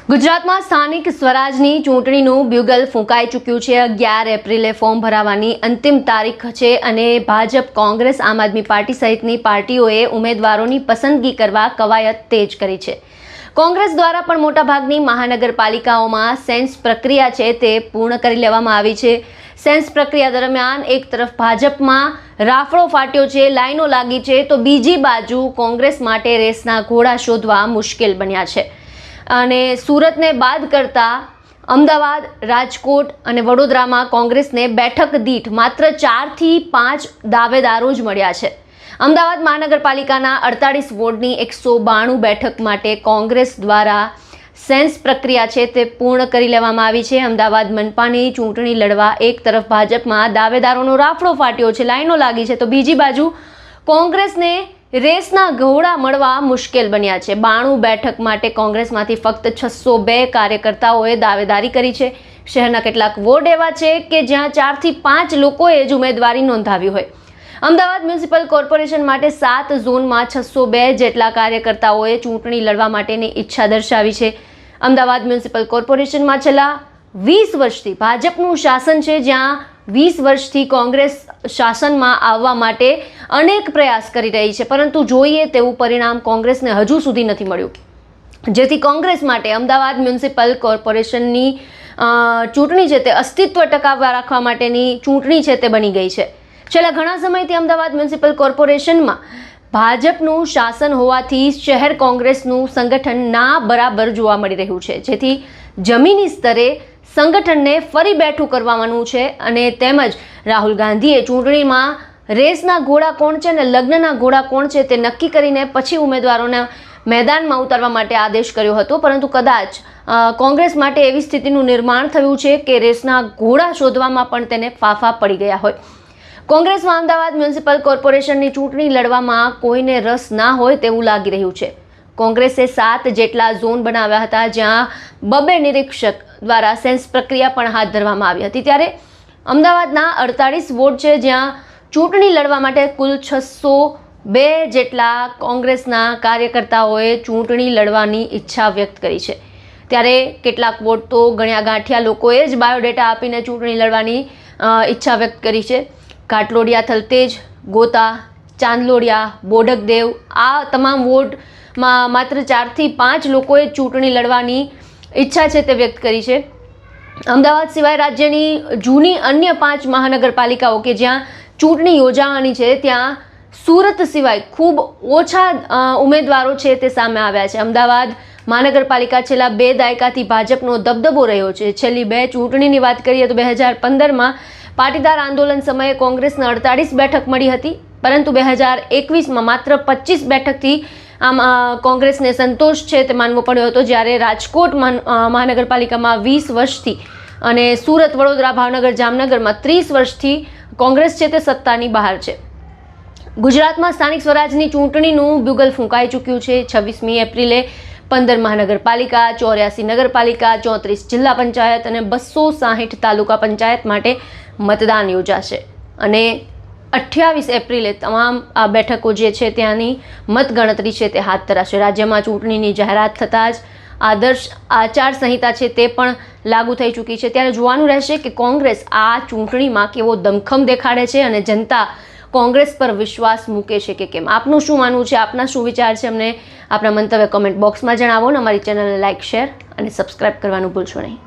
ગુજરાતમાં સ્થાનિક સ્વરાજની ચૂંટણીનું બ્યુગલ ફૂંકાઈ ચૂક્યું છે। 11 એપ્રિલે ફોર્મ ભરાવાની અંતિમ તારીખ છે અને ભાજપ, કોંગ્રેસ, આમ આદમી પાર્ટી સહિતની પાર્ટીઓએ ઉમેદવારોની પસંદગી કરવા કવાયત તેજ કરી છે। કોંગ્રેસ દ્વારા પણ મોટાભાગની મહાનગરપાલિકાઓમાં સેન્સ પ્રક્રિયા છે તે પૂર્ણ કરી લેવામાં આવી છે। સેન્સ પ્રક્રિયા દરમિયાન એક તરફ ભાજપમાં રાફડો ફાટ્યો છે, લાઈનો લાગી છે, તો બીજી બાજુ કોંગ્રેસ માટે રેસના ઘોડા શોધવા મુશ્કેલ બન્યા છે અને સુરતને બાદ કરતા અમદાવાદ, રાજકોટ અને વડોદરામાં કોંગ્રેસને બેઠક દીઠ માત્ર 4 થી 5 દાવેદારો જ મળ્યા છે। અમદાવાદ મહાનગરપાલિકાના 48 વોર્ડની 192 બેઠક માટે કોંગ્રેસ દ્વારા સેન્સ પ્રક્રિયા છે તે પૂર્ણ કરી લેવામાં આવી છે। અમદાવાદ મનપાની ચૂંટણી લડવા એક તરફ ભાજપમાં દાવેદારોનો રાફડો ફાટ્યો છે, લાઈનો લાગી છે, તો બીજી બાજુ કોંગ્રેસને રેસના ઘોડા મળવા મુશ્કેલ બન્યા છે। 92 બેઠક માટે કોંગ્રેસમાંથી ફક્ત 602 કાર્યકર્તાઓએ દાવેદારી કરી છે। શહેરના કેટલાક વોર્ડ એવા છે કે જ્યાં 4 થી 5 લોકોએ જ ઉમેદવારી નોંધાવી હોય। અમદાવાદ મ્યુનિસિપલ કોર્પોરેશન માટે 7 ઝોનમાં 602 જેટલા કાર્યકર્તાઓએ ચૂંટણી લડવા માટેની ઈચ્છા દર્શાવી છે। અમદાવાદ મ્યુનિસિપલ કોર્પોરેશનમાં છેલ્લા 20 વર્ષથી ભાજપનું શાસન છે, જ્યાં 20 વર્ષથી કોંગ્રેસ શાસનમાં આવવા માટે અનેક પ્રયાસ કરી રહી છે, પરંતુ જોઈએ તેવું પરિણામ કોંગ્રેસને હજુ સુધી નથી મળ્યું, જેથી કોંગ્રેસ માટે અમદાવાદ મ્યુનિસિપલ કોર્પોરેશનની ચૂંટણી છે તે અસ્તિત્વ ટકાવવા રાખવા માટેની ચૂંટણી છે તે બની ગઈ છે। છેલ્લા ઘણા સમયથી અમદાવાદ મ્યુનિસિપલ કોર્પોરેશનમાં ભાજપનું શાસન હોવાથી શહેર કોંગ્રેસનું સંગઠન ના બરાબર જોવા મળી રહ્યું છે, જેથી જમીની સ્તરે સંગઠનને ફરી બેઠું કરવાનું છે અને તેમજ રાહુલ ગાંધીએ ચૂંટણીમાં રેસના ઘોડા કોણ છે અને લગ્નના ઘોડા કોણ છે તે નક્કી કરીને પછી ઉમેદવારોને મેદાનમાં ઉતારવા માટે આદેશ કર્યો હતો, પરંતુ કદાચ કોંગ્રેસ માટે એવી સ્થિતિનું નિર્માણ થયું છે કે રેસના ઘોડા શોધવામાં પણ તેને ફાંફા પડી ગયા હોય। કોંગ્રેસમાં અમદાવાદ મ્યુનિસિપલ કોર્પોરેશનની ચૂંટણી લડવામાં કોઈને રસ ના હોય તેવું લાગી રહ્યું છે। કોંગ્રેસે 7 જેટલા ઝોન બનાવ્યા હતા, જ્યાં 2 નિરીક્ષક દ્વારા સેન્સ પ્રક્રિયા પણ હાથ ધરવામાં આવી હતી। ત્યારે અમદાવાદના 48 વોર્ડ છે, જ્યાં ચૂંટણી લડવા માટે કુલ 602 જેટલા કોંગ્રેસના કાર્યકર્તાઓએ ચૂંટણી લડવાની ઈચ્છા વ્યક્ત કરી છે। ત્યારે કેટલાક વોર્ડ તો ગણ્યા ગાંઠિયા લોકોએ જ બાયોડેટા આપીને ચૂંટણી લડવાની ઈચ્છા વ્યક્ત કરી છે। ઘાટલોડિયા, થલતેજ, ગોતા, ચાંદલોડિયા, બોડકદેવ આ તમામ વોર્ડમાં માત્ર 4 થી 5 લોકોએ ચૂંટણી લડવાની ઈચ્છા છે તે વ્યક્ત કરી છે। અમદાવાદ સિવાય રાજ્યની જૂની અન્ય 5 મહાનગરપાલિકાઓ કે જ્યાં ચૂંટણી યોજાવાની છે, ત્યાં સુરત સિવાય ખૂબ ઓછા ઉમેદવારો છે તે સામે આવ્યા છે। અમદાવાદ મહાનગરપાલિકા છેલ્લા 2 દાયકાથી ભાજપનો દબદબો રહ્યો છે। છેલ્લી 2 ચૂંટણીની વાત કરીએ તો 2015માં પાટીદાર આંદોલન સમયે કોંગ્રેસને 48 બેઠક મળી હતી, પરંતુ 2021માં માત્ર 25 બેઠકથી આમ કોંગ્રેસને સંતોષ છે તે માનવો પડ્યો હતો, જ્યારે રાજકોટ મહાનગરપાલિકામાં 20 વર્ષથી અને સુરત, વડોદરા, ભાવનગર, જામનગરમાં 30 વર્ષથી કોંગ્રેસ છે તે સત્તાની બહાર છે। ગુજરાતમાં સ્થાનિક સ્વરાજની ચૂંટણીનું બ્યુગલ ફૂંકાઈ ચૂક્યું છે। 26મી એપ્રિલે 15 મહાનગરપાલિકા, 84 નગરપાલિકા, 34 જિલ્લા પંચાયત અને 260 તાલુકા પંચાયત માટે મતદાન યોજાશે અને 28 એપ્રિલે તમામ આ બેઠકો જે છે ત્યાંની મતગણતરી છે તે હાથ ધરાશે। રાજ્યમાં ચૂંટણીની જાહેરાત થતાં જ આદર્શ આચાર સંહિતા છે તે પણ લાગુ થઈ ચૂકી છે। ત્યારે જોવાનું રહેશે કે કોંગ્રેસ આ ચૂંટણીમાં કેવો દમખમ દેખાડે છે અને જનતા કોંગ્રેસ પર વિશ્વાસ મૂકે છે કે કેમ। આપનું શું માનવું છે, આપના શું વિચાર છે, અમને આપના મંતવ્ય કોમેન્ટ બોક્સમાં જણાવો અને અમારી ચેનલને લાઇક, શેર અને સબસ્ક્રાઈબ કરવાનું ભૂલશો નહીં।